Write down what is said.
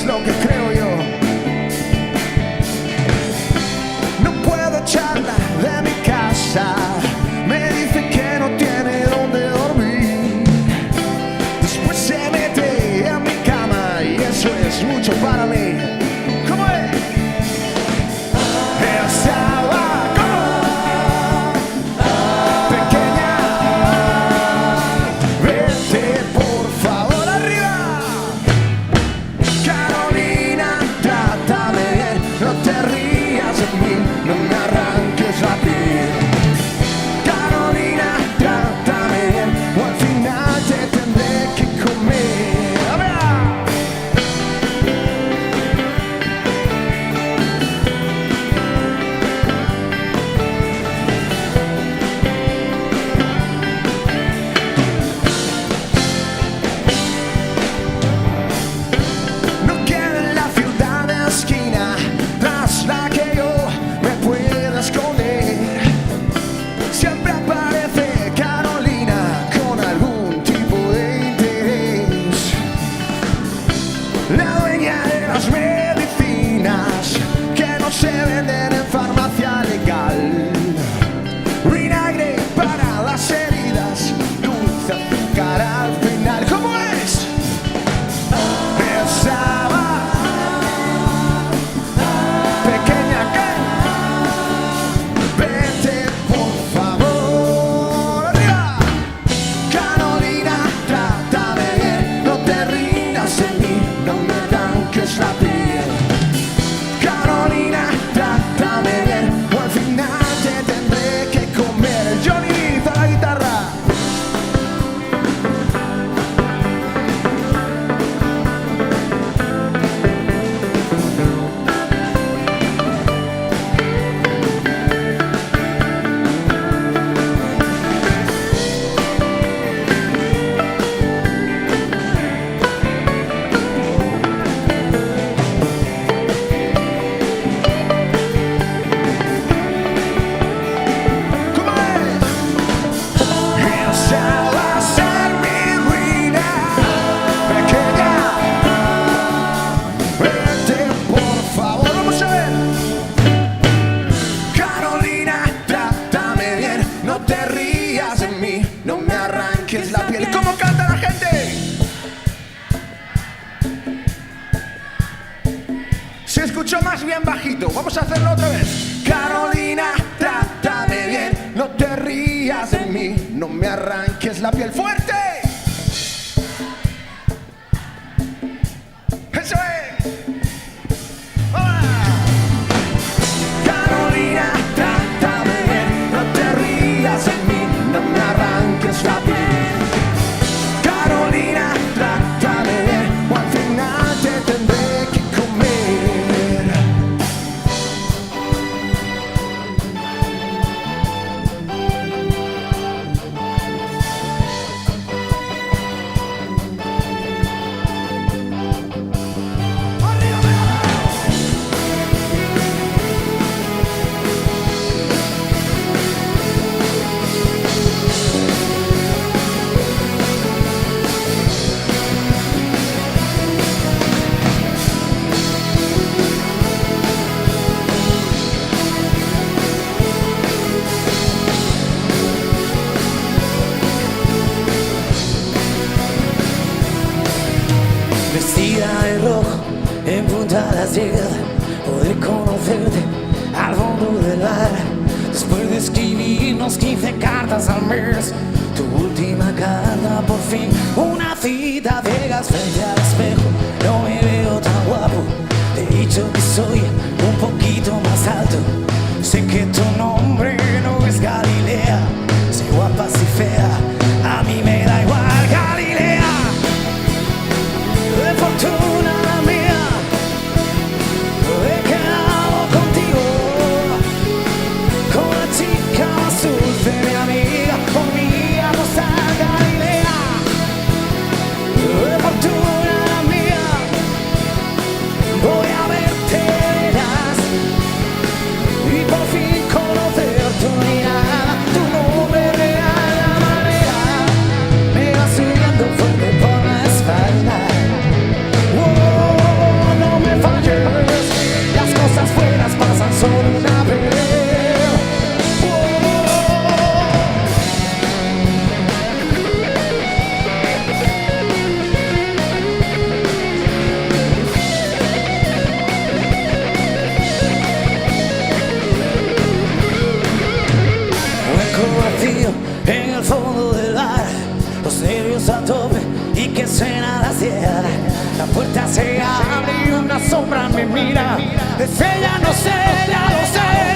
es lo que creo yo. No puedo echarla de mi casa, me dice que no tiene dónde dormir. Después se mete en mi cama y eso es mucho para mí. ¿Cómo es? Estaba pequeña, vete por favor arriba. Carolina, trátame bien, no te rías de mí, no me arranques la piel. Carolina, trátame bien, o al final te tendré que comer. ¡A ver! No queda en la ciudad de esquina tras la que yo me pueda esconder. Siempre aparece Carolina con algún tipo de interés. La dueña de las medicinas que no se venden en farmacia legal. Vinagre para las heridas, dulce azúcar al final. ¿Cómo es? Pensaba pequeña que vete por favor arriba. Carolina, trátame bien, no te rías de mí, no me arranques la piel. Carolina, trátame bien, o al final te tendré que comer. Johnny, a la guitarra. ¿Cómo es? Esa va a ser mi ruina, pequeña. Vete por favor, vamos a ver. Carolina, trátame bien, no te rías de mí, no me arranques la piel. ¿Cómo canta la gente? Se escuchó más bien bajito, vamos a hacerlo otra vez. Carolina, trátame bien, no te rías de mí, no me arranques la piel. ¡Fuerte! ¡Eso es! ¡Hola! Carolina, trátame bien, no te rías de mí, no me arranques la piel. Carolina, trátame bien, o al final te tendré que comer. Vestida de rojo, en puntadas llegada, podré conocerte al fondo del bar. Después de escribirnos 15 cartas al mes, tu última carta por fin, una cita ciegas frente al espejo. No me veo tan guapo, te he dicho que soy un poquito más alto. Sé que tu nombre no es Galilea, sé guapa, si fea, a mí me da igual Galilea. De fortuna mía, he quedado contigo, con la chica más dulce, mi amiga, por mí a posar Galilea. De fortuna nervios a tope y que suena la sierra. La puerta se abre y una sombra me mira. Es ella, no sé, ya lo sé.